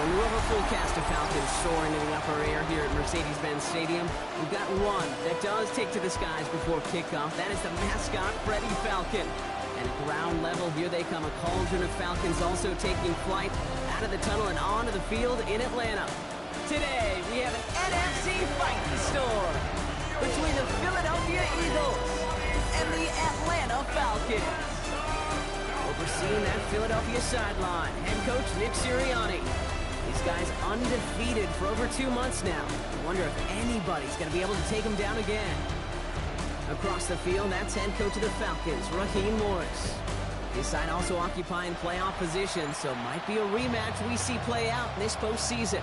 And we have a full cast of Falcons soaring in the upper air here at Mercedes-Benz Stadium. We've got one that does take to the skies before kickoff. That is the mascot, Freddie Falcon. And at ground level, here they come. A cauldron of Falcons also taking flight out of the tunnel and onto the field in Atlanta. Today, we have an NFC fight in store between the Philadelphia Eagles and the Atlanta Falcons. Overseeing that Philadelphia sideline, head coach Nick Sirianni. These guys undefeated for over 2 months now. I wonder if anybody's going to be able to take them down again. Across the field, that's head coach of the Falcons, Raheem Morris. His side also occupying playoff positions, so might be a rematch we see play out in this postseason.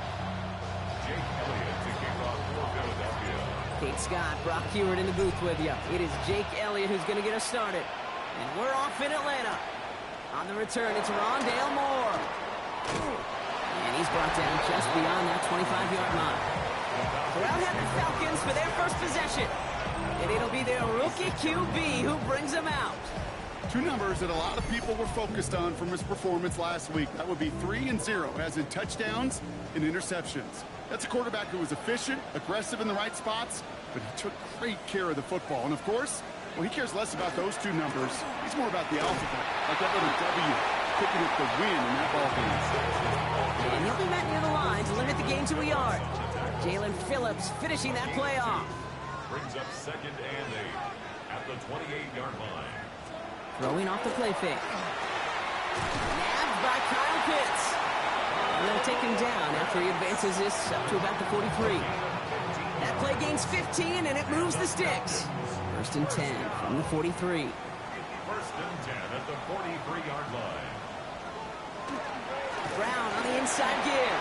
Kate Scott, Brock Hewitt in the booth with you. It is Jake Elliott who's going to get us started. And we're off in Atlanta. On the return, it's Rondale Moore. And he's brought down just beyond that 25-yard line. Crowd had the Falcons for their first possession. And it'll be their rookie QB who brings them out. Two numbers that a lot of people were focused on from his performance last week. That would be 3 and 0, as in touchdowns and interceptions. That's a quarterback who was efficient, aggressive in the right spots, but he took great care of the football. And of course, well, he cares less about those two numbers. He's more about the alphabet, like that little W, picking up the win in that ball game. And he'll be met near the line to limit the game to a yard. Jalen Phillips finishing that play off. Brings up 2nd and 8 at the 28-yard line. Throwing off the play fake. Nabbed by Kyle Pitts. And they'll take him down after he advances this up to about the 43. That play gains 15, and it moves the sticks. 1st and 10 from the 43. 1st and 10 at the 43-yard line. Brown on the inside gear.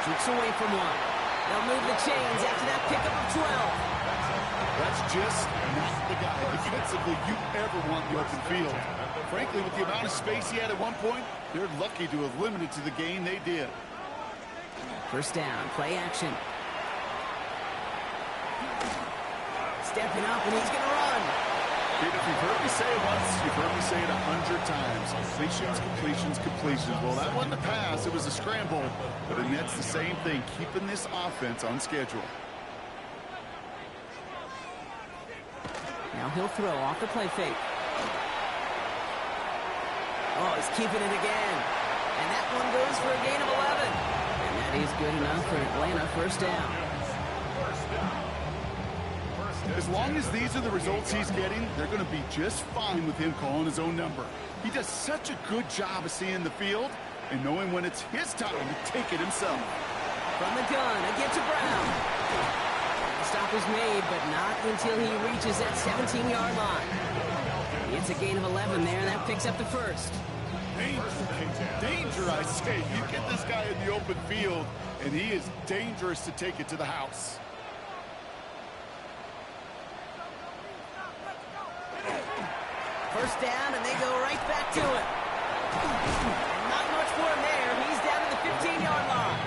Jukes away from one. They'll move the chains after that pickup of 12. That's just not the guy defensively you ever want in the open field. Frankly, with the amount of space he had at one point, they're lucky to have limited to the game they did. 1st down, play action. Stepping up, and he's going to run. Kid, if you've heard me say it once, you've heard me say it 100 times. Completions, completions, completions. Well, that wasn't a pass. It was a scramble. But that's the same thing, keeping this offense on schedule. Now he'll throw off the play fake. Oh, he's keeping it again. And that one goes for a gain of 11. And that is good enough for Atlanta. 1st down. As long as these are the results he's getting, they're going to be just fine with him calling his own number. He does such a good job of seeing the field and knowing when it's his time to take it himself. From the gun, again to Brown. Stop is made, but not until he reaches that 17-yard line. It's a gain of 11 there, and that picks up the 1st. Danger, I say. You get this guy in the open field, and he is dangerous to take it to the house. First down, and they go right back to it. Not much for him there. He's down to the 15-yard line.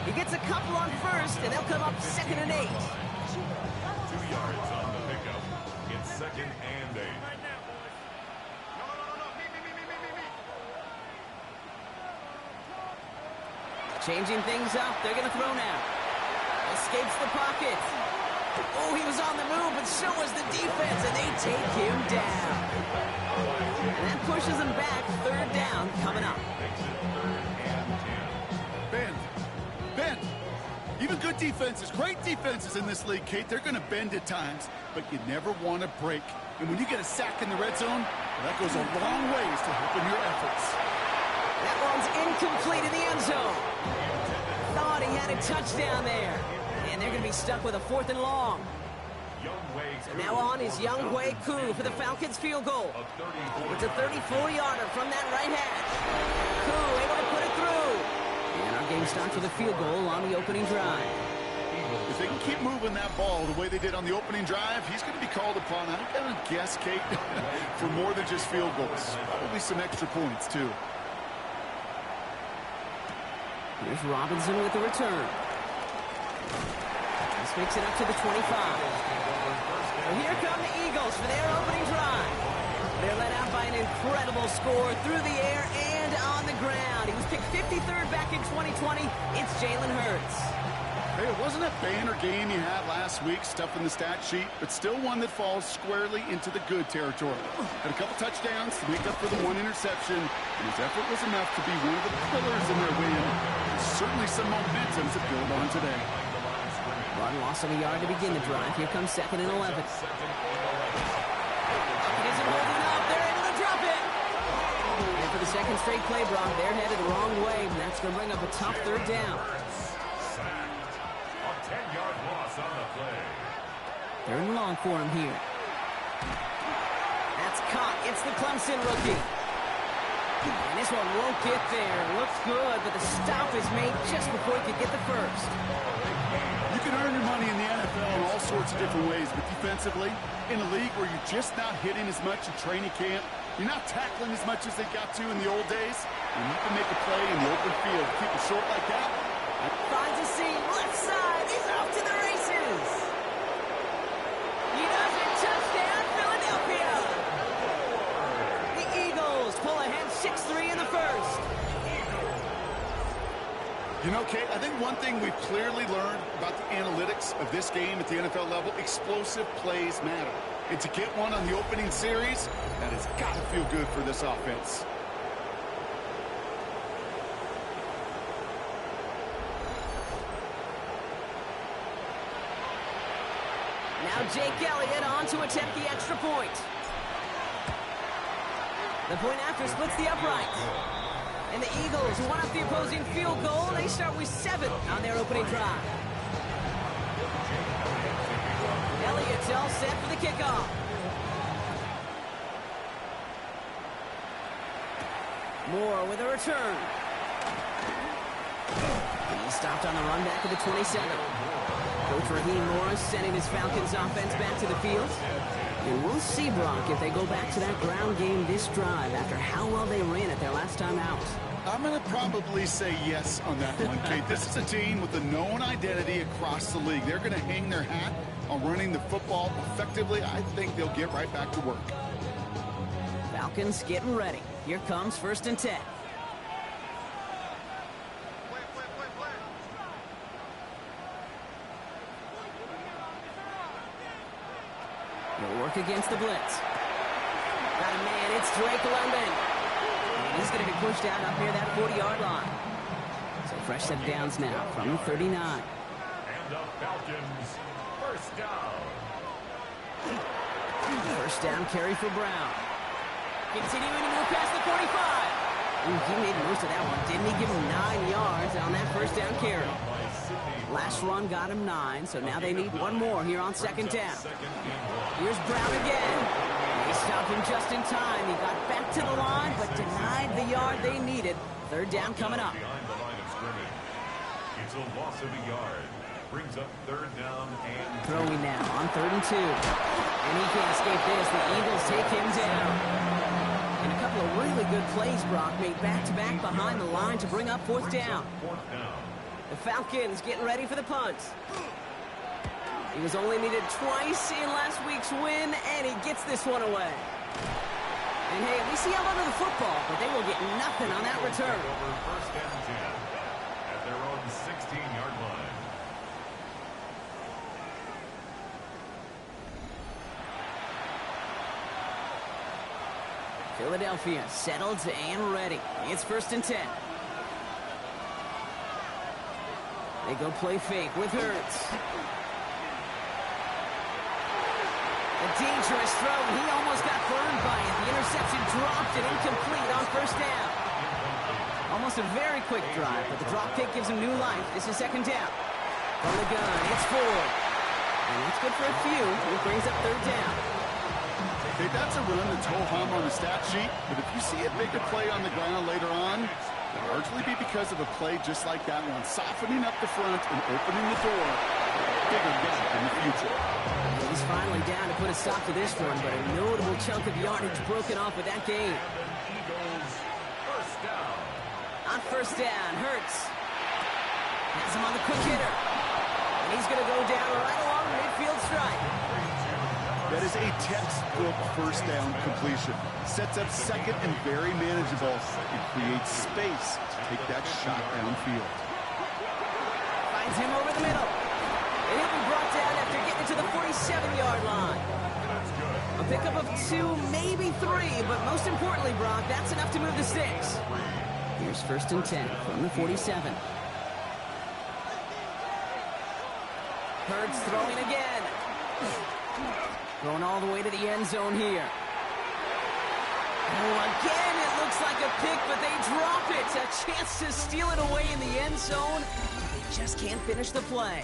He gets a couple on 1st, and they'll come up 2nd and 8. 2 yards on the pickup. It's 2nd and 8. Changing things up. They're going to throw now. Escapes the pocket. Oh, he was on the move, but so was the defense, and they take him down. And that pushes him back. 3rd down coming up. Bend. Even good defenses, great defenses in this league, Kate, they're going to bend at times, but you never want to break. And when you get a sack in the red zone, well, that goes a long ways to helping your efforts. That one's incomplete in the end zone. Thought he had a touchdown there. And they're going to be stuck with a 4th and long. So now on is Younghoe Koo for the Falcons field goal. It's a 34-yarder from that right hash. Koo able to put it through. And our game starts with a field goal on the opening drive. If they can keep moving that ball the way they did on the opening drive, he's going to be called upon, I'm going to guess, Kate, for more than just field goals. Probably some extra points, too. Here's Robinson with the return. This makes it up to the 25. Well, here come the Eagles for their opening drive. They're led out by an incredible score through the air and on the ground. He was picked 53rd back in 2020, wasn't a banner game you had last week, stuff in the stat sheet, but still one that falls squarely into the good territory. Had a couple touchdowns to make up for the one interception, and his effort was enough to be one of the pillars in their win. There's certainly some momentum to build on today. One loss of a yard to begin the drive. Here comes 2nd and 11. It isn't holding up. They're able to drop it. And for the second straight play, Brock, they're headed the wrong way, and that's going to bring up a tough 3rd down. A 10-yard loss on the play. 3rd and long for him here. That's caught. It's the Clemson rookie. And this one won't get there. Looks good, but the stop is made just before he could get the first. You can earn your money in the NFL in all sorts of different ways, but defensively, in a league where you're just not hitting as much in training camp, you're not tackling as much as they got to in the old days, and you can make a play in the open field. Keep it short like that. Finds a seam, left side, he's off to the races. He does it, touchdown, Philadelphia. The Eagles pull ahead 6-3 in the first. You know, Kate, I think one thing we've clearly learned about the analytics of this game at the NFL level, explosive plays matter. And to get one on the opening series, that has got to feel good for this offense. Now Jake Elliott on to attempt the extra point. The point after splits the uprights. And the Eagles, who won up the opposing field goal, they start with 7 on their opening drive. Elliott's all set for the kickoff. Moore with a return. And he's stopped on the run back to the 27. Coach Raheem Morris sending his Falcons offense back to the field. And we'll see, Brock, if they go back to that ground game this drive after how well they ran it their last time out. I'm going to probably say yes on that one, Kate. This is a team with a known identity across the league. They're going to hang their hat on running the football effectively. I think they'll get right back to work. Falcons getting ready. Here comes 1st and 10. He'll work against the blitz. Got a man, it's Drake London. And he's going to be pushed out up near that 40-yard line. So fresh set of downs now from 39. And the Falcons, 1st down. 1st down carry for Brown. Continuing to move past the 45. Ooh, he made most of that one, didn't he? Give him 9 yards on that 1st down carry. Last run got him 9, so now they need one more here on 2nd down. Here's Brown again. They stopped him just in time. He got back to the line, but denied the yard they needed. 3rd down coming up. Behind the line of scrimmage. It's a loss of a yard. Brings up 3rd down and Throwing now on 3rd and 2. And he can't escape this. The Eagles take him down. And a couple of really good plays, Brock, made back-to-back behind the line to bring up 4th down. 4th down. The Falcons getting ready for the punt. He was only needed twice in last week's win, and he gets this one away. And hey, at least he held onto the football, but they will get nothing on that return. Over 1st and 10 at their own 16-yard line. Philadelphia settled and ready. It's 1st and 10. They go play fake with Hurts. A dangerous throw. He almost got burned by it. The interception dropped and incomplete on 1st down. Almost a very quick drive, but the drop kick gives him new life. This is 2nd down. From the gun, it's Ford. And that's good for a few. It brings up 3rd down. Okay, that's a run that's ho-hum on the stat sheet, but if you see it make a play on the ground later on, it'll largely be because of a play just like that one, softening up the front and opening the door. Bigger gap in the future. He's finally down to put a stop to this one, but a notable chunk of yardage broken off with that game. Eagles, 1st down. On 1st down, Hurts has him on the quick hitter. And he's going to go down right along the midfield stripe. That is a textbook 1st down completion. Sets up 2nd and very manageable. It creates space to take that shot downfield. Finds him over the middle. And he'll be brought down after getting to the 47-yard line. A pickup of 2, maybe 3, but most importantly, Brock, that's enough to move the sticks. Here's 1st and 10 from the 47. Hurts throwing again. Going all the way to the end zone here. Oh, again, it looks like a pick, but they drop it. A chance to steal it away in the end zone. They just can't finish the play.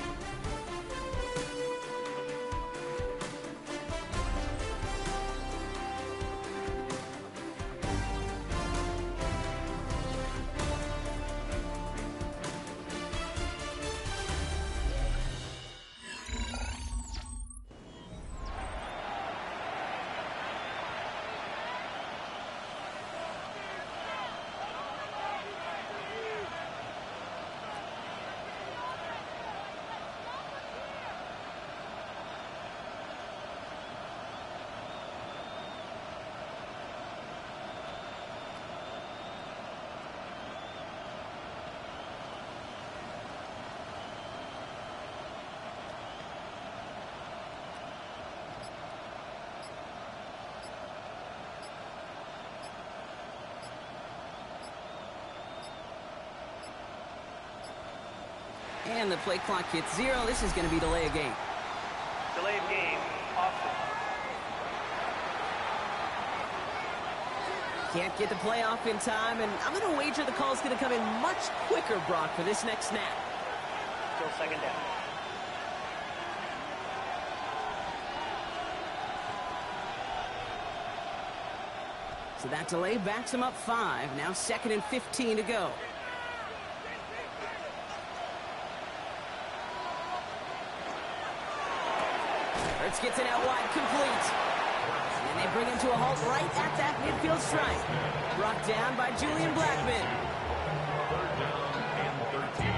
And the play clock hits 0. This is going to be delay of game. Delay of game, option. Can't get the play off in time, and I'm going to wager the call's going to come in much quicker, Brock, for this next snap. Still 2nd down. So that delay backs him up 5. Now 2nd and 15 to go. Hurts gets it out wide, complete. And they bring him to a halt right at that midfield stripe. Brought down by Julian Blackman. 3rd down and 13.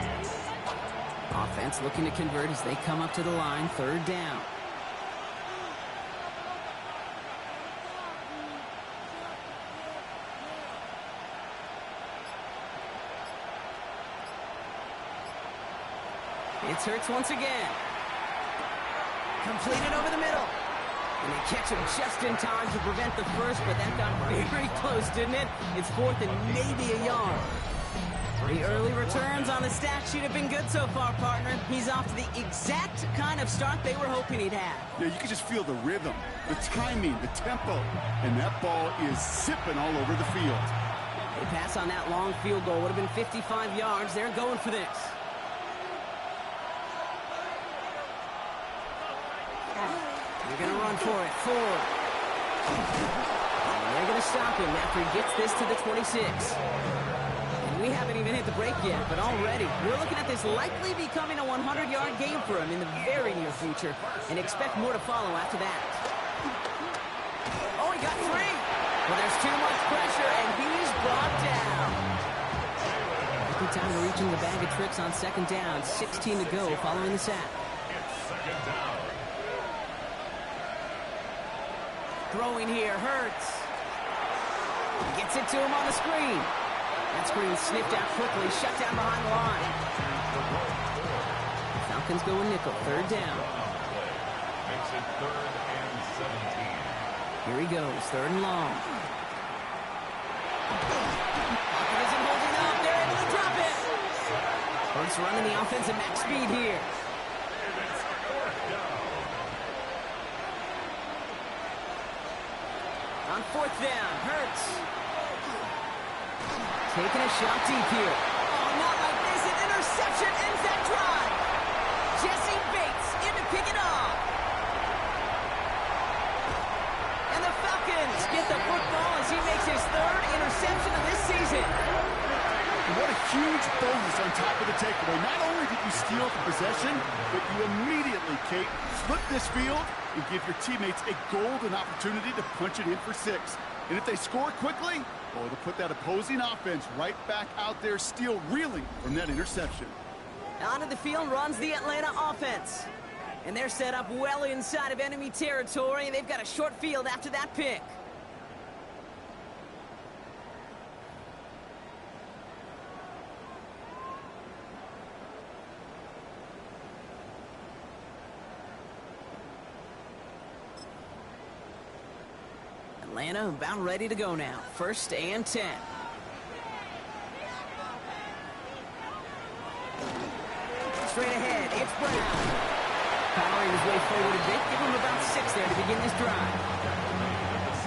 Offense looking to convert as they come up to the line. 3rd down. It's Hurts once again. Completed over the middle. And they catch him just in time to prevent the first, but that got very close, didn't it? It's 4th and maybe a yard. The early returns on the stat sheet have been good so far, partner. He's off to the exact kind of start they were hoping he'd have. Yeah, you can just feel the rhythm, the timing, the tempo, and that ball is zipping all over the field. They pass on that long field goal. Would have been 55 yards. They're going for this. They're going to run for it. 4. And they're going to stop him after he gets this to the 26. And we haven't even hit the break yet, but already we're looking at this likely becoming a 100-yard game for him in the very near future, and expect more to follow after that. Oh, he got 3. Well, there's too much pressure, and he's brought down. Good time to reach into the bag of tricks on 2nd down. 16 to go following the sack. It's 2nd down. Throwing here, Hurts. Gets it to him on the screen. That screen sniffed out quickly, shut down behind the line. Falcons go in nickel, 3rd down. Makes it 3rd and 17. Here he goes, 3rd and long. Pocket isn't holding up, they're able to drop it. Hurts running the offense at max speed here. On 4th down, Hurts. Taking a shot deep here. Oh, not like this. An interception ends that drive. Jesse Bates in to pick it off. And the Falcons get the football as he makes his 3rd interception of this season. What a huge bonus on top of the takeaway. Not only did you steal the possession, but you immediately, Kate, flip this field and give your teammates a golden opportunity to punch it in for 6. And if they score quickly, well, it'll put that opposing offense right back out there, still reeling from that interception. Onto the field runs the Atlanta offense. And they're set up well inside of enemy territory. They've got a short field after that pick. Atlanta about ready to go now. 1st and 10. Straight ahead, it's Brown. Powering his way forward a bit. Give him about 6 there to begin this drive.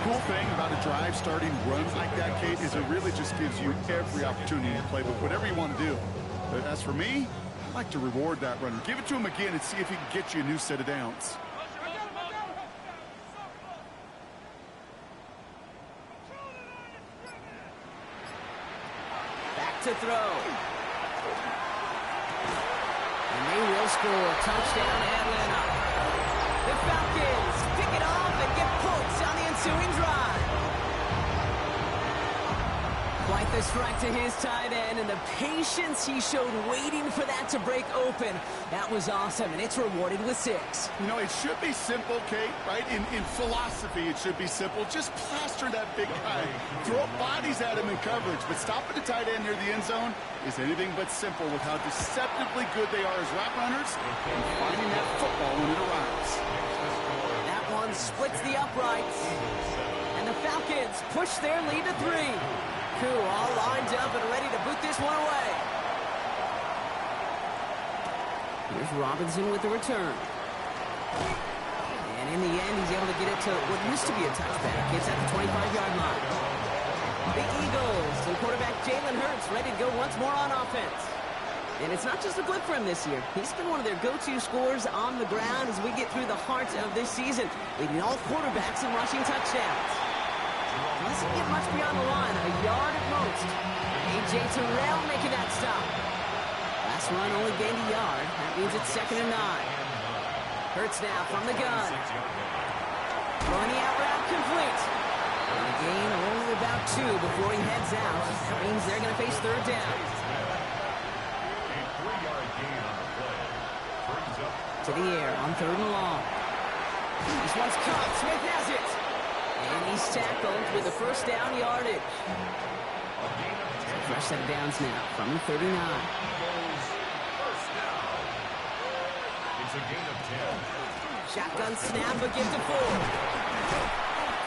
Cool thing about a drive starting runs like that, Kate, is it really just gives you every opportunity to play with whatever you want to do. But as for me, I like to reward that runner. Give it to him again and see if he can get you a new set of downs. Back to throw. And they will score. Touchdown, Atlanta. The Falcons pick it off and get points on the ensuing drive. Quite the strike to his tight end, and the patience he showed waiting for that to break open. That was awesome, and it's rewarded with 6. You know, it should be simple, Kate, right? In philosophy, it should be simple. Just plaster that big guy. Throw bodies at him in coverage, but stopping the tight end near the end zone is anything but simple with how deceptively good they are as route runners and finding that football when it arrives. That one splits the uprights, and the Falcons push their lead to 3. Cool, all lined up and ready to boot this one away. Here's Robinson with the return. And in the end, he's able to get it to what used to be a touchback. It's at the 25-yard line. The Eagles and quarterback Jalen Hurts ready to go once more on offense. And it's not just a blip for him this year. He's been one of their go-to scorers on the ground as we get through the heart of this season, leading all quarterbacks in rushing touchdowns. Doesn't get much beyond the line, a yard at most. A.J. Terrell making that stop. Last run only gained a yard. That means it's 2nd and 9. Hurts now from the gun. Throwing the out route complete. And a gain of only about 2 before he heads out. That means they're going to face 3rd down. A 3-yard gain on the play. Brings up To the air on 3rd and long. This one's caught. Smith has it. And he's tackled with a 1st down yardage. Fresh set of downs now from the 39. first down. It's a gain of 10. Shotgun snap, but gives to Ford.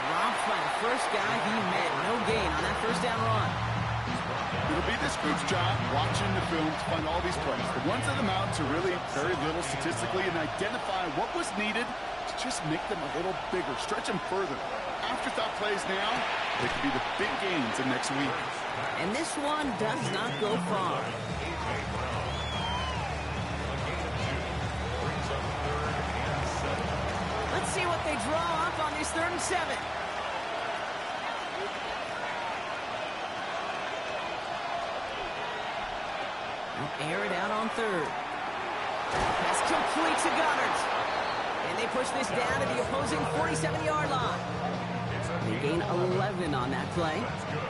Dropped by the first guy he met. No gain on that 1st down run. It'll be this group's job watching the film to find all these plays. The ones that amount to really very little statistically and identify what was needed to just make them a little bigger, stretch them further. Afterthought plays now, they could be the big gains of next week. And this one does not go far. Let's see what they draw up on this 3rd and 7. They'll air it out on 3rd. Pass complete to Goddard. And they push this down to the opposing 47-yard line. They gain 11 on that play,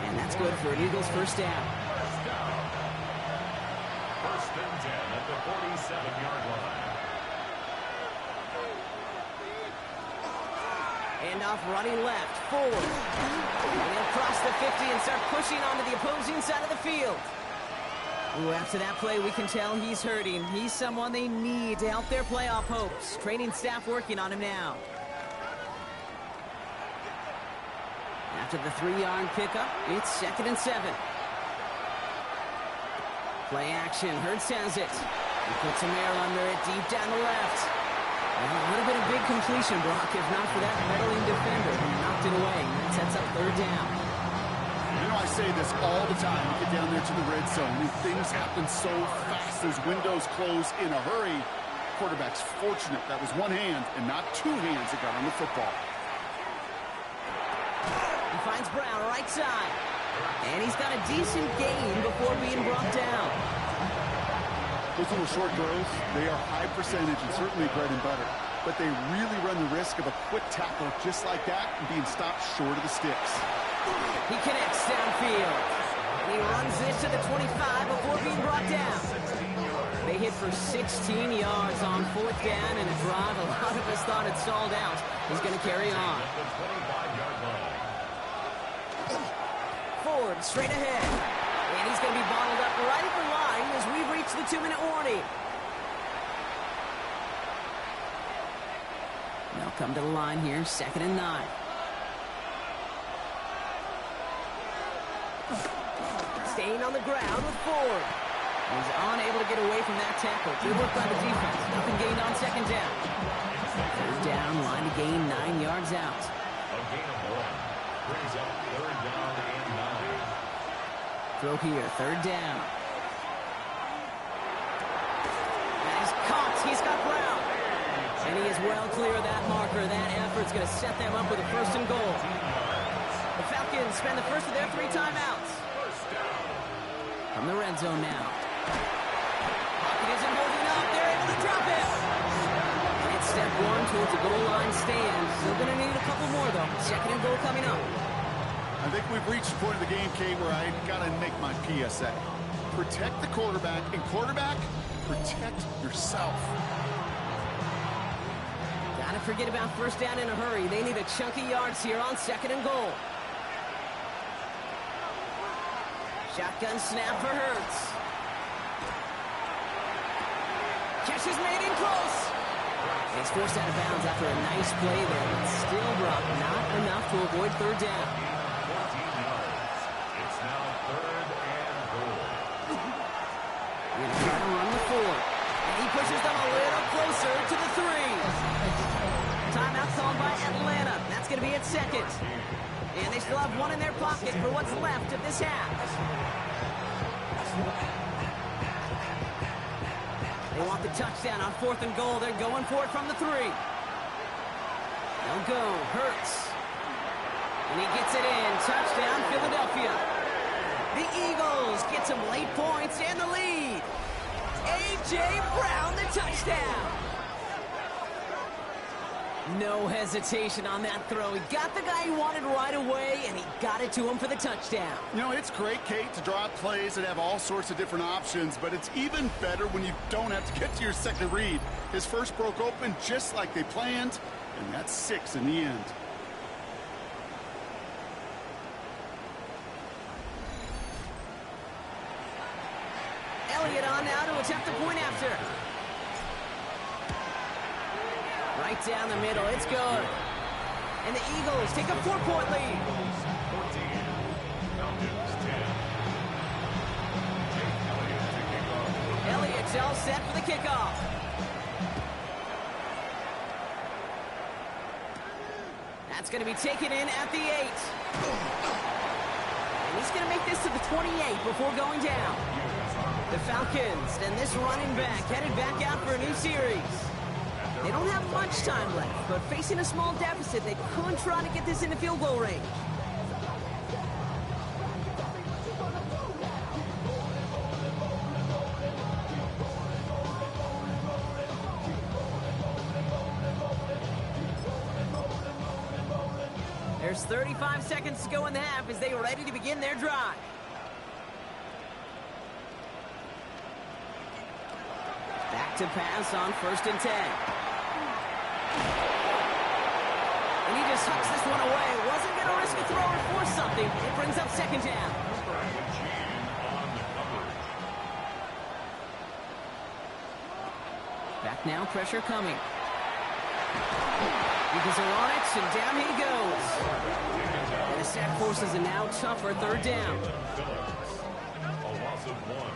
and that's good for an Eagles 1st down. 1st and 10 at the 47-yard line. And off running left, Ford. And they'll cross the 50 and start pushing onto the opposing side of the field. Ooh, after that play, we can tell he's hurting. He's someone they need to help their playoff hopes. Training staff working on him now. After the 3-yard pickup, it's 2nd and 7. Play action. Hurts has it. He puts a man under it deep down the left. Well, it would have been a big completion, Brock, if not for that meddling defender who knocked it away. That sets up 3rd down. You know, I say this all the time. You get down there to the red zone, and things happen so fast. Those windows close in a hurry. Quarterback's fortunate that was one hand and not 2 hands that got on the football. He finds Brown right side. And he's got a decent gain before being brought down. Those little short throws, they are high percentage and certainly bread and butter. But they really run the risk of a quick tackle just like that and being stopped short of the sticks. He connects downfield. And he runs this to the 25 before being brought down. They hit for 16 yards on 4th down and a drive. A lot of us thought it stalled out. He's going to carry on. Ford straight ahead. And he's going to be bottled up right at the line as we've reached the 2-minute warning. They'll come to the line here, 2nd and 9. Staying on the ground with Ford. He's unable to get away from that tackle. Good work by the defense. Nothing gained on second down. Third down, line to gain 9 yards out. A gain of 1 brings up third down and 9. Throw here, third down. And he's caught. He's got Brown. And he is well clear of that marker. That effort's going to set them up with a first and goal. The Falcons spend the first of their 3 timeouts. From the red zone now. Pocket isn't holding up. They're able to drop it. And it's step 1 towards the goal line stand. Still going to need a couple more, though. Second and goal coming up. I think we've reached the point of the game, Kate, where I got to make my PSA. Protect the quarterback, and quarterback, protect yourself. Gotta forget about first down in a hurry. They need a chunky yards here on second and goal. Shotgun snap for Hurts. Catch is made in close. He's forced out of bounds after a nice play there, but still Brock not enough to avoid third down. 14 yards. It's now third and goal. He's going to try to run the 4. And he pushes them a little closer to the 3. Timeout called by Atlanta. That's going to be at second. And they still have 1 in their pocket for what's left of this half. They want the touchdown on 4th and goal. They're going for it from the 3. They'll go. Hurts. And he gets it in. Touchdown, Philadelphia. The Eagles get some late points and the lead. A.J. Brown, the touchdown. No hesitation on that throw. He got the guy he wanted right away, and he got it to him for the touchdown. You know, it's great, Kate, to draw up plays and have all sorts of different options, but it's even better when you don't have to get to your second read. His first broke open just like they planned, and that's 6 in the end. Elliott on now to attempt the point after. Right down the middle, it's good. And the Eagles take a 4-point lead. 14. Falcons 10. Jake Elliott to kick off. Elliott's all set for the kickoff. That's going to be taken in at the 8. And he's going to make this to the 28 before going down. The Falcons and this running back headed back out for a new series. They don't have much time left, but facing a small deficit, they could try to get this into field goal range. There's 35 seconds to go in the half as they are ready to begin their drive. Back to pass on 1st and 10. And he just hucks this one away. Wasn't going to risk a throw or force something. It brings up 2nd down. Back now, pressure coming. Eagles are on it, and down he goes. And the sack forces a now tougher 3rd down. A loss of 1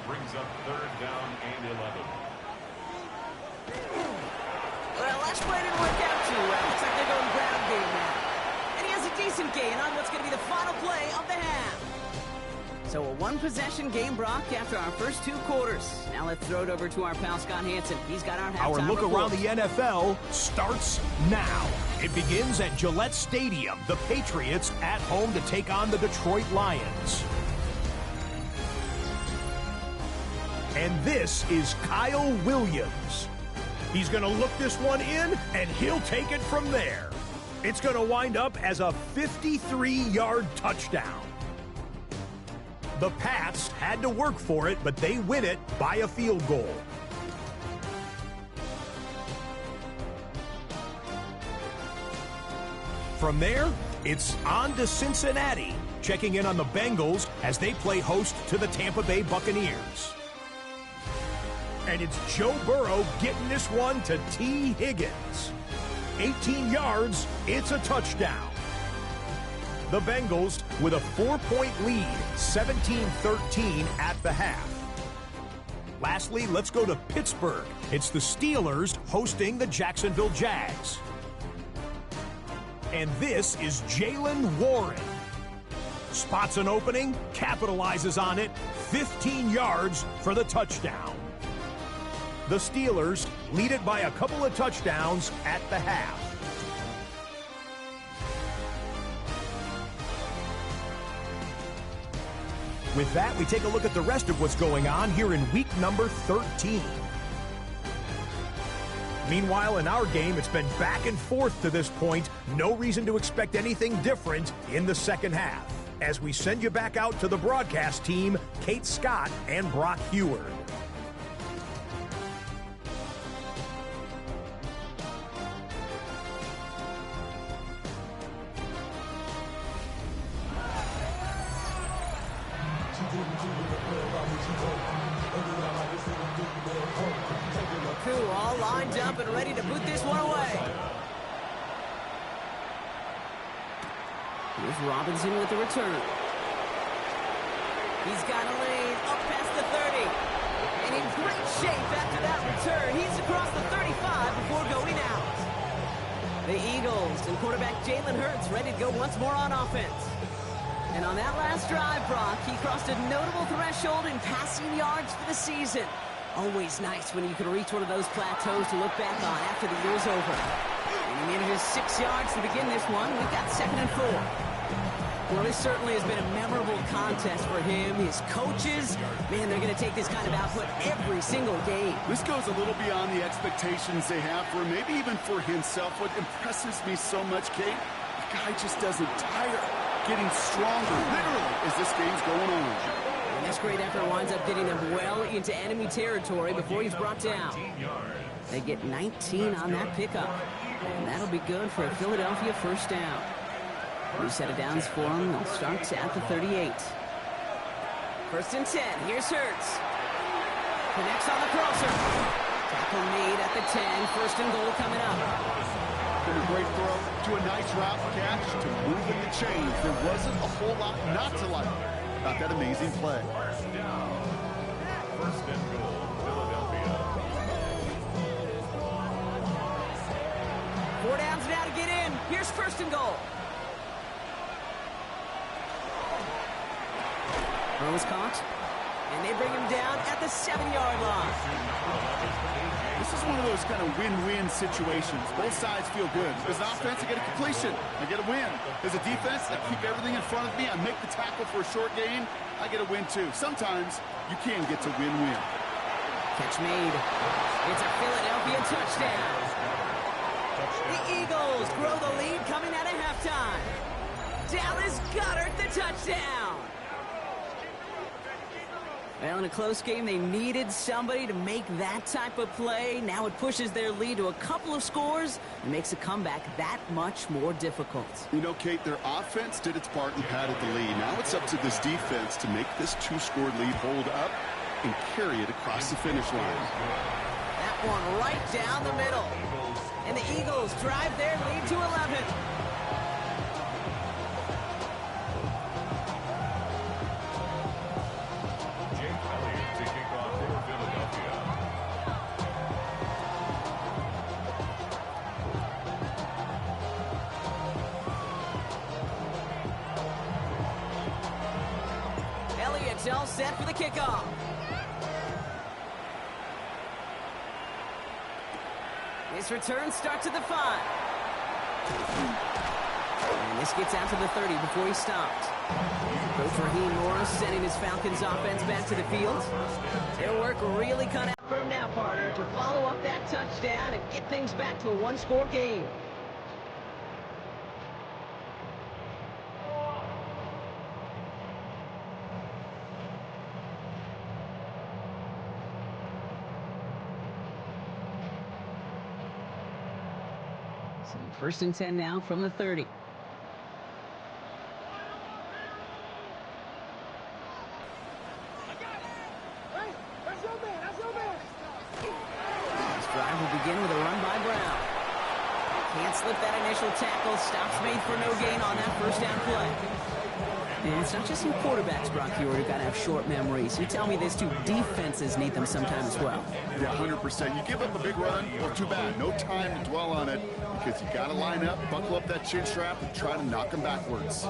brings up 3rd down and 11. Well, last play didn't work out too well. Looks like they're going ground game now. And he has a decent gain on what's going to be the final play of the half. So a 1-possession game, Brock, after our first 2 quarters. Now let's throw it over to our pal Scott Hansen. He's got our halftime Our look report. around the NFL starts now. It begins at Gillette Stadium. The Patriots at home to take on the Detroit Lions. And this is Kyle Williams. He's going to look this one in, and he'll take it from there. It's going to wind up as a 53-yard touchdown. The Pats had to work for it, but they win it by a field goal. From there, it's on to Cincinnati, checking in on the Bengals as they play host to the Tampa Bay Buccaneers. And it's Joe Burrow getting this one to T. Higgins. 18 yards, it's a touchdown. The Bengals with a 4-point lead, 17-13 at the half. Lastly, let's go to Pittsburgh. It's the Steelers hosting the Jacksonville Jags. And this is Jaylen Warren. Spots an opening, capitalizes on it, 15 yards for the touchdown. The Steelers lead it by a couple of touchdowns at the half. With that, we take a look at the rest of what's going on here in week number 13. Meanwhile, in our game, it's been back and forth to this point. No reason to expect anything different in the second half. As we send you back out to the broadcast team, Kate Scott and Brock Heward. All lined up and ready to boot this one away. Here's Robinson with the return. He's got a lane up past the 30. And in great shape after that return. He's across the 35 before going out. The Eagles and quarterback Jalen Hurts ready to go once more on offense. And on that last drive, Brock, he crossed a notable threshold in passing yards for the season. Always nice when you can reach one of those plateaus to look back on after the year's over. And he needed his 6 yards to begin this one. We've got 2nd and 4. Well, this certainly has been a memorable contest for him. His coaches, man, they're going to take this kind of output every single game. This goes a little beyond the expectations they have for him, maybe even for himself. What impresses me so much, Kate, the guy just doesn't tire. Getting stronger, literally, as this game's going on. And this great effort winds up getting them well into enemy territory before he's brought down. They get 19 on that pickup. And that'll be good for a Philadelphia first down. New set of downs for him. They'll start at the 38. 1st and 10. Here's Hurts. Connects on the crosser. Tackle made at the 10. 1st and goal coming up. Been a great throw to a nice route catch to move in the chains. There wasn't a whole lot not to like about that amazing play. 1st and goal, Philadelphia. 4 downs now to get in. Here's 1st and goal. Throw is caught, and they bring him down at the 7-yard line. This is one of those kind of win-win situations. Both sides feel good. As an offense, I get a completion. I get a win. As a defense, I keep everything in front of me. I make the tackle for a short gain. I get a win, too. Sometimes you can get to win-win. Catch made. It's a Philadelphia touchdown. The Eagles grow the lead coming out of halftime. Dallas Goedert the touchdown. Well, in a close game, they needed somebody to make that type of play. Now it pushes their lead to a couple of scores and makes a comeback that much more difficult. You know, Kate, their offense did its part and padded the lead. Now it's up to this defense to make this 2-score lead hold up and carry it across the finish line. That one right down the middle. And the Eagles drive their lead to 11. All set for the kickoff. His return starts at the 5. And this gets out to the 30 before he stopped. Coach Raheem Morris sending his Falcons offense back to the field. Their work really cut out for him now, partner, to follow up that touchdown and get things back to a 1-score game. So 1st and 10 now from the 30. This drive will begin with a run by Brown. Can't slip that initial tackle. Stops made for no gain on that first down play. And it's not just your quarterbacks, Brock, who got to have short memories. You tell me this too, defenses need them sometimes as well. Yeah, 100%. You give up a big run, well, too bad. No time to dwell on it because you got to line up, buckle up that chin strap, and try to knock them backwards.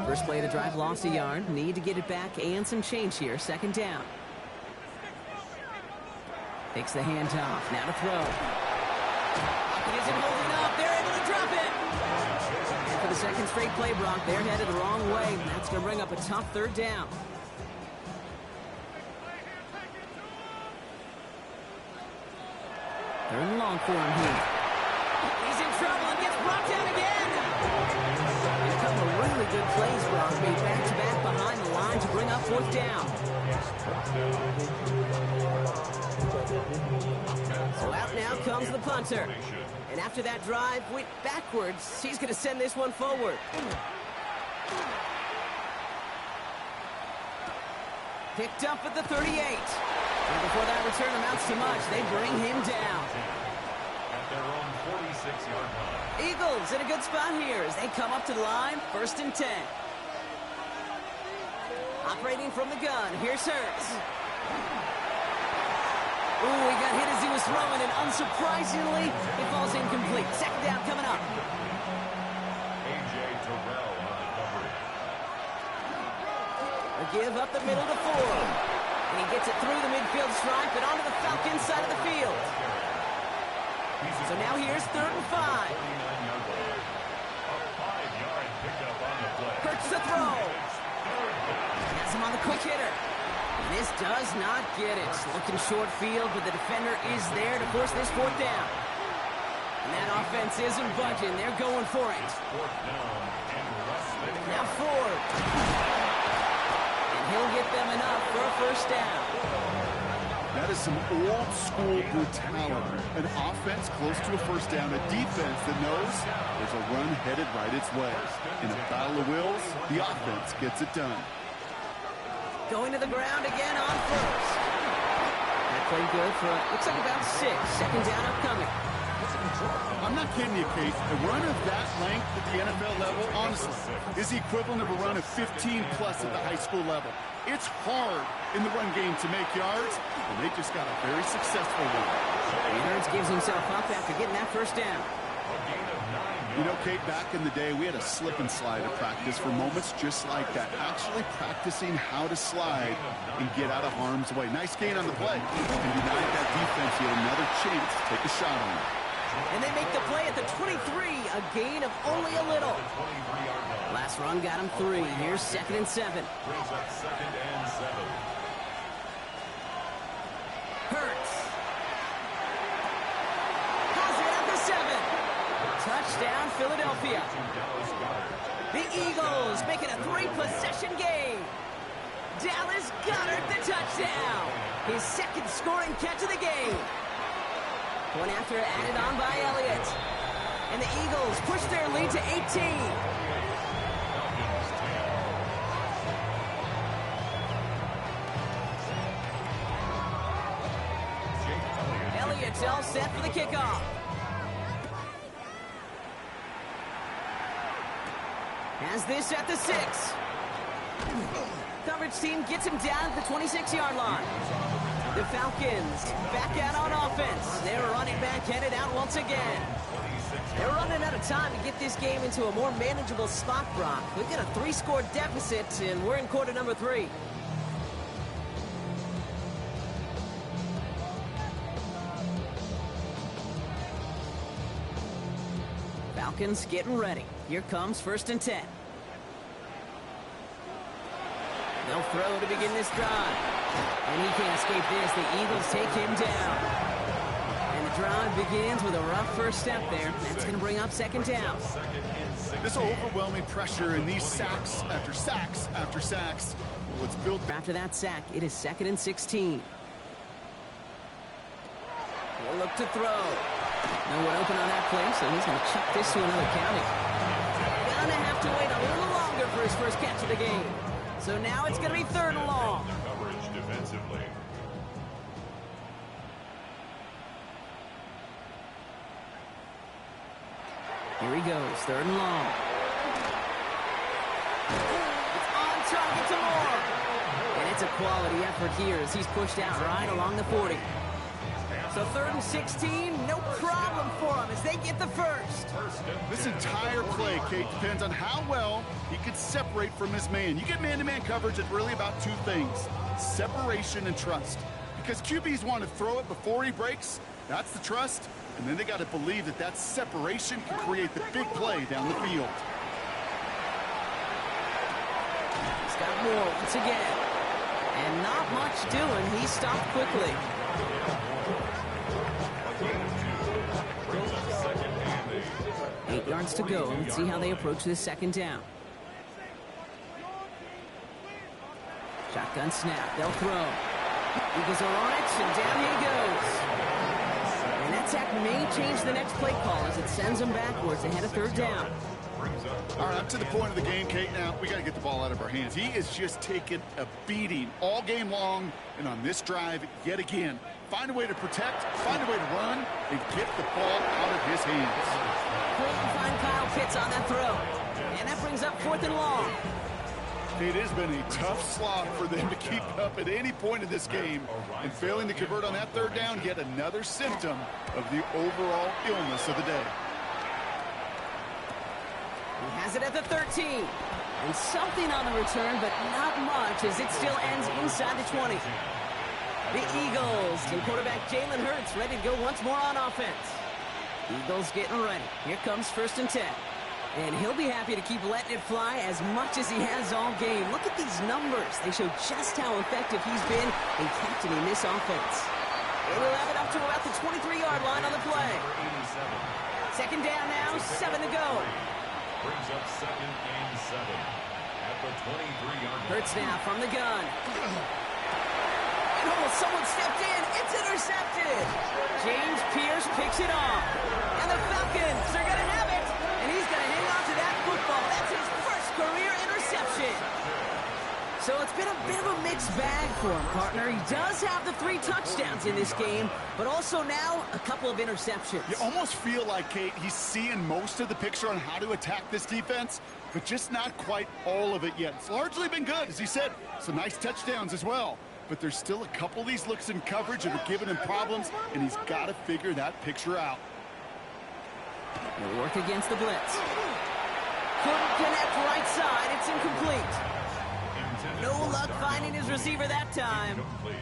First play of the drive, lost a yard. Need to get it back and some change here. Second down. Takes the handoff. Now to throw. It isn't holding up. They're able to drop it. And for the second straight play, Brock, they're headed the wrong way. That's going to bring up a tough third down. Third and long for him here. He's in trouble and gets brought down again. A couple of really good plays, Brock, made back-to-back behind the line to bring up fourth down. So out now comes the punter. And after that drive went backwards, he's going to send this one forward. Picked up at the 38. And before that return amounts to much, they bring him down. At their own 46-yard line. Eagles in a good spot here as they come up to the line, 1st and 10. Operating from the gun, here's Hurts. Ooh, he got hit as he was throwing, and unsurprisingly, it falls incomplete. Second down coming up. A.J. Terrell on the coverage. A give up the middle to Ford. And he gets it through the midfield stripe and onto the Falcons side of the field. So now here's 3rd and 5. 49-yard line. A 5-yard pickup on the play. Hurts the throw. Has him on the quick hitter. And this does not get it. Looking short field, but the defender is there to force this 4th down. And that offense isn't budging. They're going for it. 4th down and less than Now Ford. And he'll get them enough for a 1st down. That is some old-school brutality. An offense close to a 1st down, a defense that knows there's a run headed right its way. In a battle of wills, the offense gets it done. Going to the ground again on 1st. That played good for, looks like about 6. Second down upcoming. I'm not kidding you, Kate. A run of that length at the NFL level, honestly, is the equivalent of a run of 15-plus at the high school level. It's hard in the run game to make yards, and they just got a very successful one. And Hurts gives himself up after getting that 1st down. You know, Kate, back in the day, we had a slip and slide at practice for moments just like that. Actually practicing how to slide and get out of harm's way. Nice gain on the play. And denied that defense yet another chance to take a shot on him. And they make the play at the 23, a gain of only a little. Last run got him 3. Here's 2nd and 7. Brings up 2nd and 7. Hurts. Has it at the 7. Touchdown, Philadelphia. The Eagles make it a 3-possession game. Dallas Goedert the touchdown. His 2nd scoring catch of the game. One after added on by Elliott. And the Eagles push their lead to 18. Elliott's all set for the kickoff. Has this at the 6. Coverage team gets him down at the 26-yard line. The Falcons back out on offense. They're running back headed out once again. They're running out of time to get this game into a more manageable spot, Brock. We've got a 3-score deficit, and we're in quarter number 3. Falcons getting ready. Here comes 1st and 10. They'll throw to begin this drive. And he can't escape this. The Eagles take him down. And the drive begins with a rough first step there. That's going to bring up 2nd down. This overwhelming pressure and these sacks after sacks after sacks. Well, it's built. After that sack, it is 2nd and 16. He'll look to throw. No one open on that play, so he's going to chuck this to another county. Gonna have to wait a little longer for his first catch of the game. So now it's going to be 3rd and long. Coverage defensively. Here he goes, 3rd and long. It's on target to Moore. And it's a quality effort here as he's pushed out right along the 40. So 3rd and 16, no problem for him as they get the first. This entire play, Kate, depends on how well he can separate from his man. You get man-to-man coverage, it's really about 2 things, separation and trust. Because QBs want to throw it before he breaks, that's the trust, and then they got to believe that that separation can create the big play down the field. He's got more once again. And not much doing. He stopped quickly. Eight yards to go. Let's see how they approach this 2nd down. Shotgun snap. They'll throw. Eagles are on it, and down he goes. And that sack may change the next play call as it sends them backwards ahead of 3rd down. All right, up to the point of the game, Kate, now we got to get the ball out of our hands. He is just taking a beating all game long, and on this drive, yet again, find a way to protect, find a way to run, and get the ball out of his hands. Couldn't find Kyle Pitts on that throw. And that brings up 4th and long. It has been a tough slog for them to keep up at any point in this game, and failing to convert on that 3rd down, yet another symptom of the overall illness of the day. He has it at the 13. And something on the return, but not much as it still ends inside the 20. The Eagles and quarterback Jalen Hurts ready to go once more on offense. Eagles getting ready. Here comes 1st and 10. And he'll be happy to keep letting it fly as much as he has all game. Look at these numbers. They show just how effective he's been in captaining this offense. And he'll have it up to about the 23-yard line on the play. 2nd down now, 7 to go. Brings up 2nd and 7 at the 23-yard line. Hurts now from the gun. And someone stepped in. It's intercepted. James Pierce picks it off. And the Falcons are going to have it. And he's going to hang on to that football. That's his first career interception. So it's been a bit of a mixed bag for him, partner. He does have the 3 touchdowns in this game, but also now a couple of interceptions. You almost feel like, Kate, he's seeing most of the picture on how to attack this defense, but just not quite all of it yet. It's largely been good, as he said. Some nice touchdowns as well. But there's still a couple of these looks in coverage that are giving him problems, and he's got to figure that picture out. He'll work against the blitz. Couldn't connect right side. It's incomplete. No luck finding his receiver that time.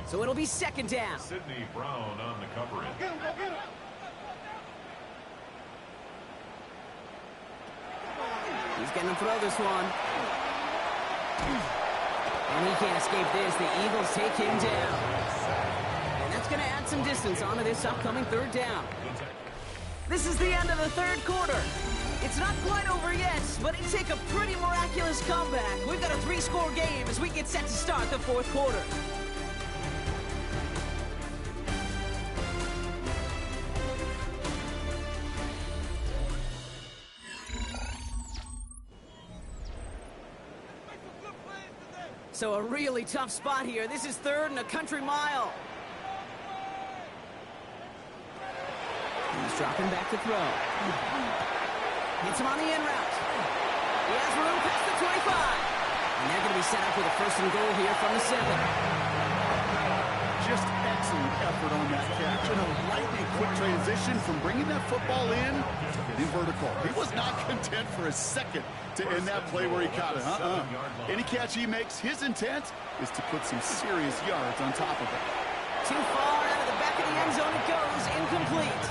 So it'll be 2nd down. Sidney Brown on the coverage. He's going to throw this one. And he can't escape this. The Eagles take him down. And that's going to add some distance onto this upcoming 3rd down. This is the end of the 3rd quarter. It's not quite over yet, but it take a pretty miraculous comeback. We've got a 3-score game as we get set to start the 4th quarter. So a really tough spot here. This is 3rd and a country mile. He's dropping back to throw. Hits him on the in route. He has room past the 25. And they're going to be set up with a 1st and goal here from the 7. Just excellent effort on that catch. And a lightning quick transition from bringing that football in to getting vertical. He was not content for a second to end that play where he caught it. Any catch he makes, his intent is to put some serious yards on top of it. Too far out of the back of the end zone it goes. Incomplete.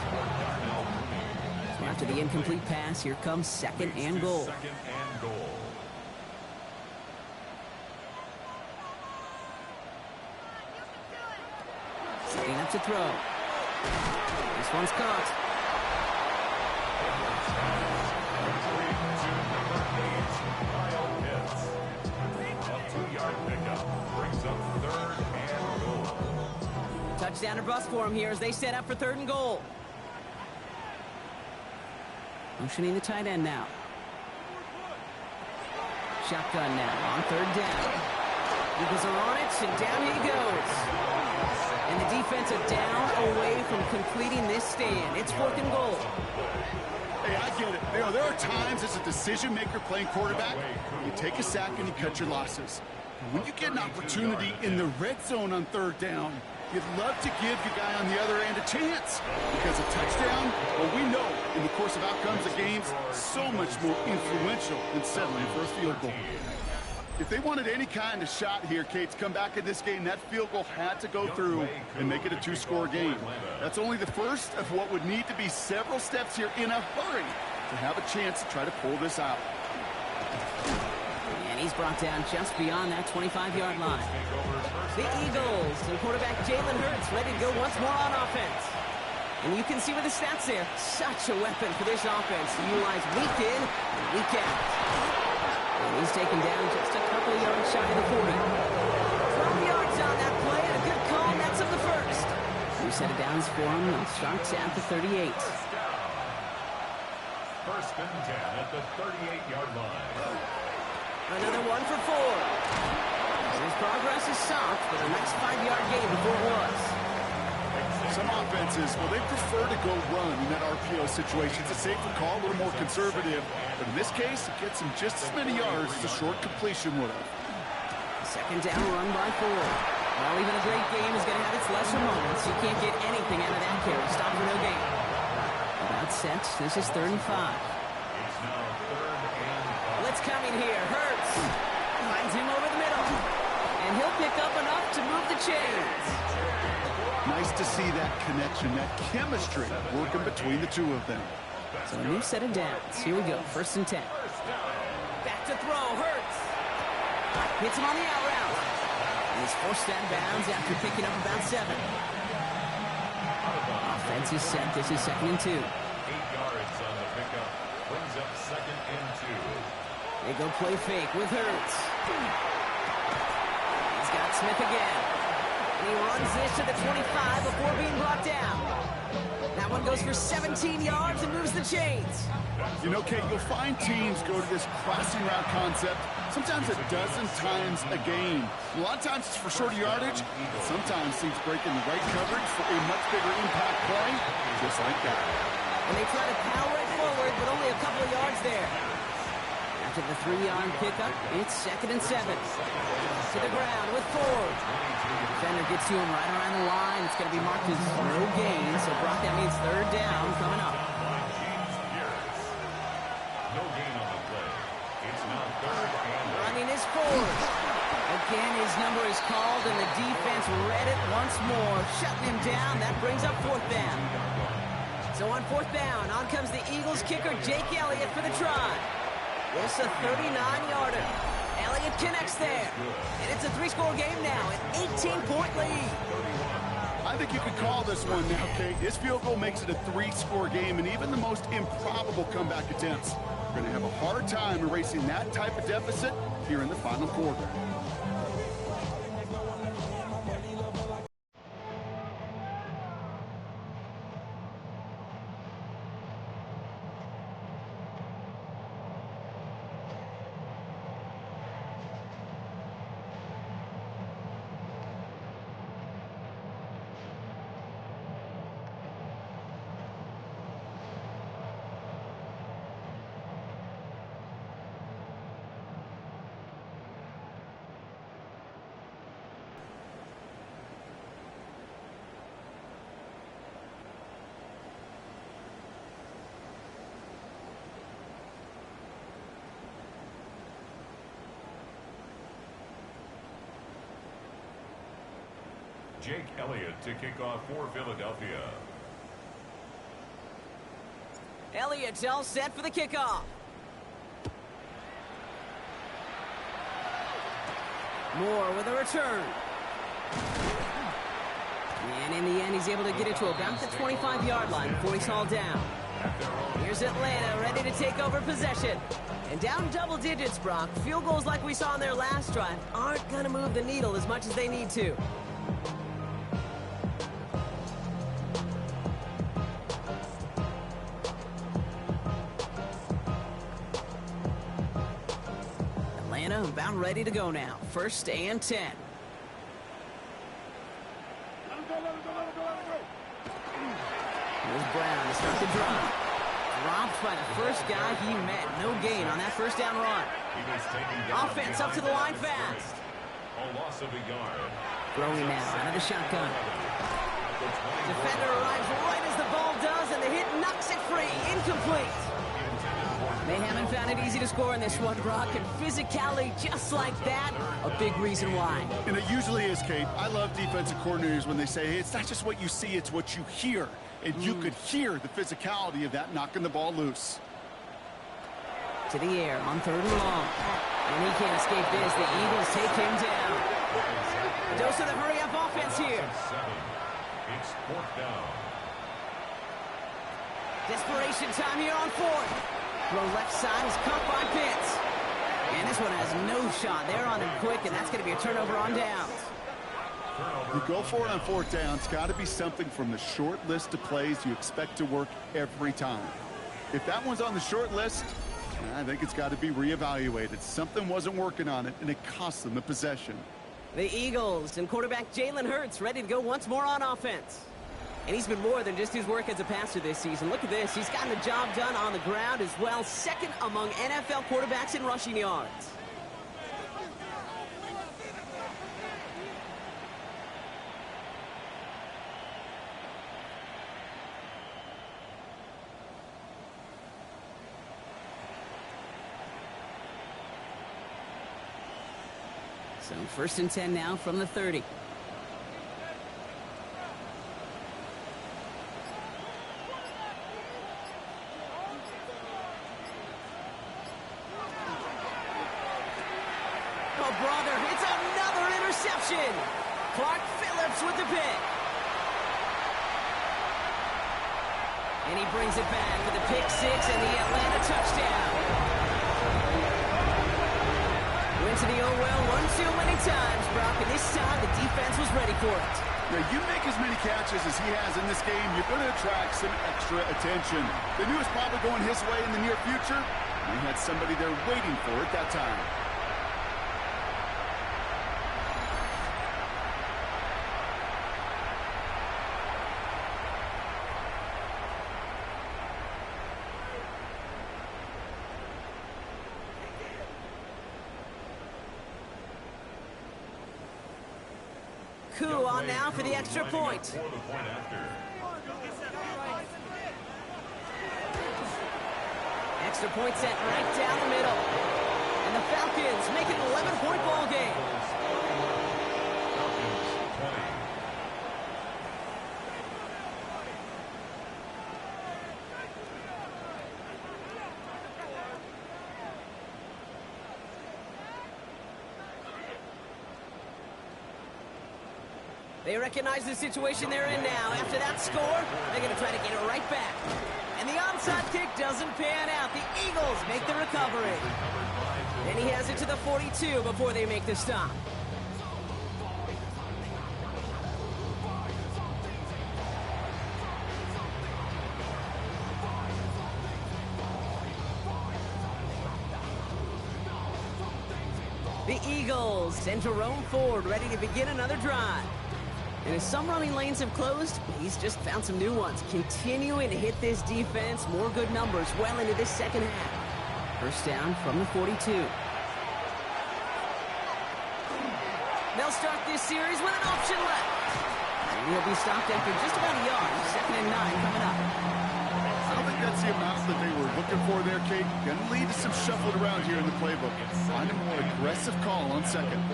So after the incomplete pass, here comes 2nd and goal. 2nd and goal. Setting up to throw. This one's caught. Touchdown or bust for him here as they set up for 3rd and goal. Motioning the tight end now. Shotgun now on 3rd down. Eagles are on it, and down he goes. And the defensive down away from completing this stand. It's 4th and goal. Hey, I get it. You know, there are times as a decision maker playing quarterback, you take a sack and you cut your losses. And when you get an opportunity in the red zone on third down, you'd love to give your guy on the other end a chance. Because a touchdown, well, we know in the course of outcomes of games, so much more influential than settling for a field goal. If they wanted any kind of shot here, Kate, to come back in this game, that field goal had to go through and make it a two-score game. That's only the first of what would need to be several steps here in a hurry to have a chance to try to pull this out. And he's brought down just beyond that 25-yard line. The Eagles and quarterback Jalen Hurts ready to go once more on offense. And you can see with the stats there, such a weapon for this offense to utilize week in and week out. And he's taken down just a couple of yards shy of the 40. 12 yards on that play, and a good call nets up the first. New set of downs for him. It starts at the 38. First and 10 at the 38-yard line. Another one for Ford. His progress is soft, but a nice 5-yard gain before it was. Some offenses, well, they prefer to go run in that RPO situation. It's a safer call, a little more conservative. But in this case, it gets him just as many yards as a short completion would have. Second down run by Ford. Well, even a great game is going to have its lesser moments. You can't get anything out of that carry. Stop for no gain. About set. This is 3rd and 5. It's now 3rd and 5. Blitz coming here. Hurts. Finds him over the middle. And he'll pick up enough to move the chains. Nice to see that connection, that chemistry working between the two of them. So a new set of downs. Here we go. 1st and 10. Back to throw. Hurts. Hits him on the out route. And he's forced out of bounds after picking up about 7. Offense is set. This is 2nd and 2. 8 yards on the pickup. Brings up 2nd and 2. They go play fake with Hurts. He's got Smith again. And he runs this to the 25 before being brought down. That one goes for 17 yards and moves the chains. You know, Kate, you'll find teams go to this crossing route concept sometimes a dozen times a game. A lot of times it's for shorter yardage, but sometimes teams break in the right coverage for a much bigger impact play, just like that. And they try to power it forward, but only a couple of yards there. After the 3-yard pickup, it's 2nd and 7. To the ground with Ford. Defender gets to him right around the line. It's going to be marked as no gain, so Brock, that means 3rd down coming up. No gain on the play. It's now 3rd and 8. Running is Ford. Again, his number is called, and the defense read it once more, shutting him down. That brings up 4th down. So on 4th down, on comes the Eagles kicker, Jake Elliott, for the try. This a 39-yarder. Elliott connects there. And it's a 3-score game now, an 18-point lead. I think you could call this one now, Kate. This field goal makes it a 3-score game, and even the most improbable comeback attempts are going to have a hard time erasing that type of deficit here in the final quarter. Jake Elliott to kick off for Philadelphia. Elliott's all set for the kickoff. Moore with a return. And in the end, he's able to get it to about the 25-yard line before he's hauled down. Here's Atlanta ready to take over possession. And down double digits, Brock. Field goals like we saw in their last drive aren't going to move the needle as much as they need to. Atlanta about ready to go now. 1st and 10. Here's Brown to start the drive. dropped by the first guy he met. No gain on that first down run. Offense up to the line fast. A loss of a yard. Throwing now out of the shotgun. Defender arrives right as the ball does, and the hit knocks it free. Incomplete. They haven't found it easy to score in this one, Brock, and physicality just like that, a big reason why. And it usually is, Kate. I love defensive coordinators when they say, hey, it's not just what you see, it's what you hear. And you could hear the physicality of that knocking the ball loose. To the air on 3rd and long. And he can't escape this. The Eagles take him down. A dose of the hurry-up offense here. It's 4th down. Desperation time here on 4th. Throw left side is caught by Pitts. And this one has no shot. They're on him quick, and that's going to be a turnover on downs. You go for it on 4th down. It's got to be something from the short list of plays you expect to work every time. If that one's on the short list, I think it's got to be reevaluated. Something wasn't working on it, and it cost them the possession. The Eagles and quarterback Jalen Hurts ready to go once more on offense. And he's been more than just his work as a passer this season. Look at this. He's gotten the job done on the ground as well. 2nd among NFL quarterbacks in rushing yards. So 1st and 10 now from the 30. Oh, brother, it's another interception. Clark Phillips with the pick. And he brings it back for the pick 6 and the Atlanta touchdown. Went to the well one too many times, Brock, and this time the defense was ready for it. Yeah, you make as many catches as he has in this game, you're going to attract some extra attention. They knew it was probably going his way in the near future. They had somebody there waiting for it that time. Coup on now for the extra point. Extra point set right down the middle. And the Falcons make it an 11-point ball game. They recognize the situation they're in now. After that score, they're going to try to get it right back. And the onside kick doesn't pan out. The Eagles make the recovery. Then he has it to the 42 before they make the stop. The Eagles send Jerome Ford ready to begin another drive. And as some running lanes have closed, he's just found some new ones. Continuing to hit this defense, more good numbers well into this second half. First down from the 42. They'll start this series with an option left. And he'll be stopped after just about a yard. 2nd and 9 coming up. I don't think that's the amount that they were looking for there, Kate. Going to lead to some shuffled around here in the playbook. Find a more aggressive call on 2nd.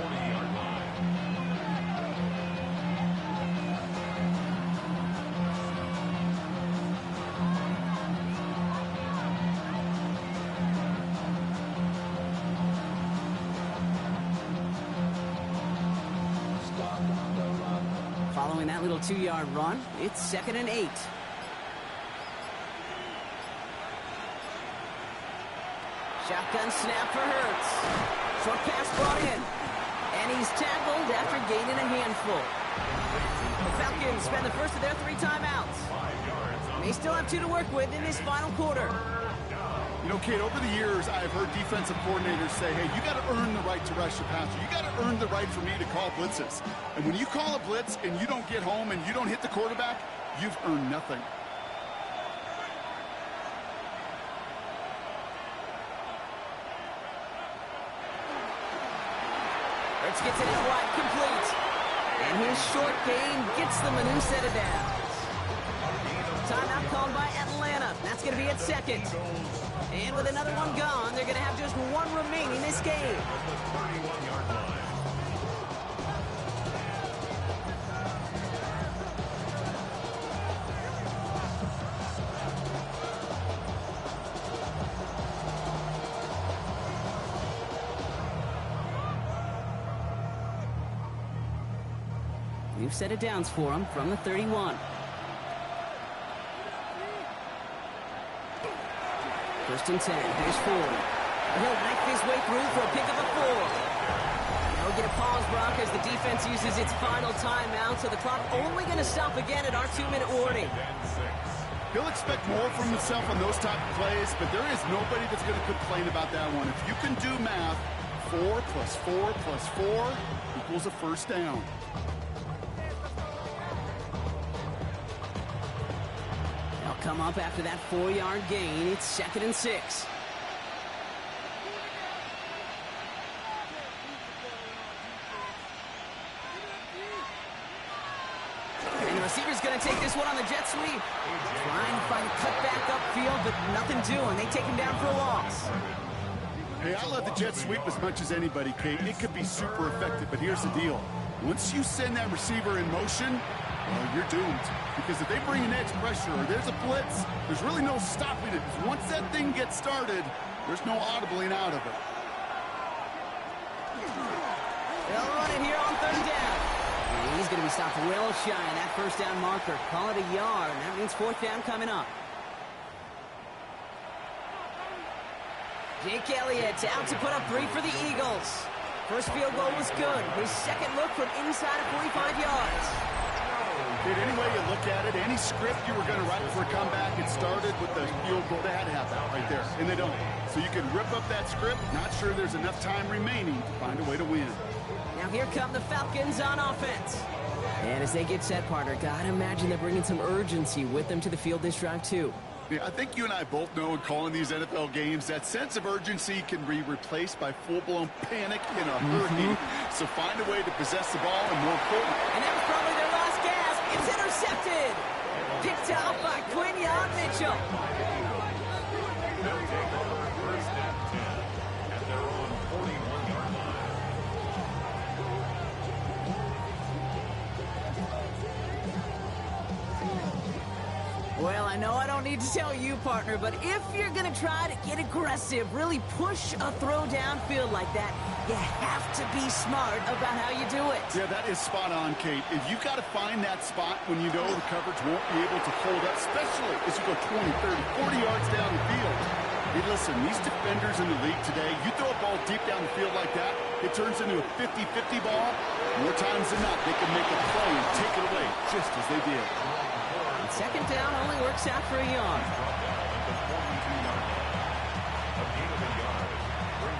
Following that little 2-yard run, it's 2nd and 8. Shotgun snap for Hurts. Short pass brought in. And he's tackled after gaining a handful. The Falcons spend the first of their 3 timeouts. They still have 2 to work with in this final quarter. You know, Kate, over the years, I've heard defensive coordinators say, hey, you got to earn the right to rush the passer. You got to earn the right for me to call blitzes. And when you call a blitz and you don't get home and you don't hit the quarterback, you've earned nothing. Hurts gets it out wide, complete. And his short gain gets them a new set of downs. Timeout called by Atlanta. That's going to be at second. And with another one gone, they're going to have just one remaining this game. New set of downs for him from the 31. First and 10. Here's Ford. He'll knife his way through for a pickup of 4. Now we get a pause, Brock, as the defense uses its final timeout, so the clock only going to stop again at our 2-minute warning. He'll expect more from himself on those type of plays, but there is nobody that's going to complain about that one. If you can do math, 4 plus 4 plus 4 equals a first down. Come up after that 4-yard gain. It's 2nd and 6. And the receiver's going to take this one on the jet sweep. Trying to find a cutback upfield, but nothing doing. They take him down for a loss. Hey, I love the jet sweep as much as anybody, Kate. It could be super effective, but here's the deal. Once you send that receiver in motion, well, you're doomed. Because if they bring an edge pressure or there's a blitz, there's really no stopping it. Once that thing gets started, there's no audibling out of it. They'll run it here on 3rd down. And he's going to be stopped well shy of that first down marker. Call it a yard. That means 4th down coming up. Jake Elliott out to put up 3 for the Eagles. First field goal was good. His second look from inside of 45 yards. Dude, any way you look at it, any script you were going to write for a comeback, it started with the field goal. They had to have that right there, and they don't. So you can rip up that script. Not sure there's enough time remaining to find a way to win. Now here come the Falcons on offense. And as they get set, partner, gotta imagine they're bringing some urgency with them to the field this drive, too. Yeah, I think you and I both know in calling these NFL games that sense of urgency can be replaced by full-blown panic in a hurry. So find a way to possess the ball, and more important. And that was probably their last gasp. It's intercepted. Picked out by Quinyon Mitchell. They'll take over 1st and 10 at their own 41-yard line. Well, I know I don't need to tell you, partner, but if you're going to try to get aggressive, really push a throw downfield like that, you have to be smart about how you do it. Yeah, that is spot on, Kate. If you've got to find that spot when you know the coverage won't be able to hold up, especially as you go 20, 30, 40 yards down the field. Hey, listen, these defenders in the league today, you throw a ball deep down the field like that, it turns into a 50-50 ball. More times than not, they can make a play and take it away, just as they did. And 2nd down only works out for a yard.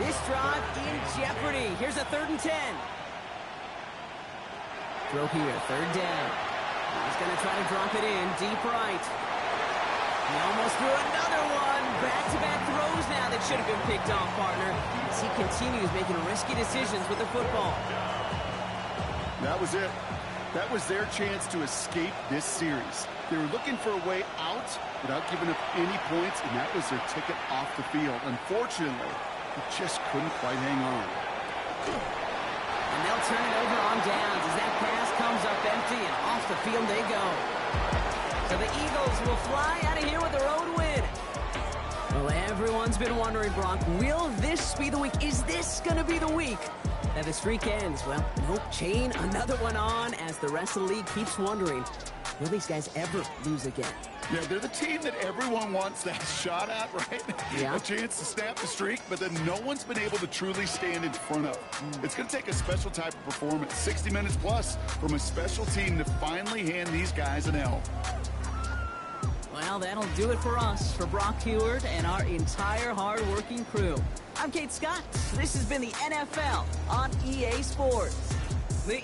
This drive in jeopardy. Here's a 3rd and 10. Throw here, 3rd down. He's going to try to drop it in, deep right. He almost threw another one. Back-to-back throws now that should have been picked off, partner. As he continues making risky decisions with the football. That was it. That was their chance to escape this series. They were looking for a way out without giving up any points, and that was their ticket off the field. Unfortunately, he just couldn't quite hang on. And they'll turn it over on downs as that pass comes up empty, and off the field they go. So the Eagles will fly out of here with a road win. Well, everyone's been wondering, Brock, will this be the week? Is this going to be the week that the streak ends? Well, nope, chain another one on as the rest of the league keeps wondering, will these guys ever lose again? Yeah, they're the team that everyone wants that shot at, right? Yeah. A chance to snap the streak, but then no one's been able to truly stand in front of. It's going to take a special type of performance, 60 minutes plus, from a special team to finally hand these guys an L. Well, that'll do it for us, for Brock Heward and our entire hard-working crew. I'm Kate Scott. This has been the NFL on EA Sports.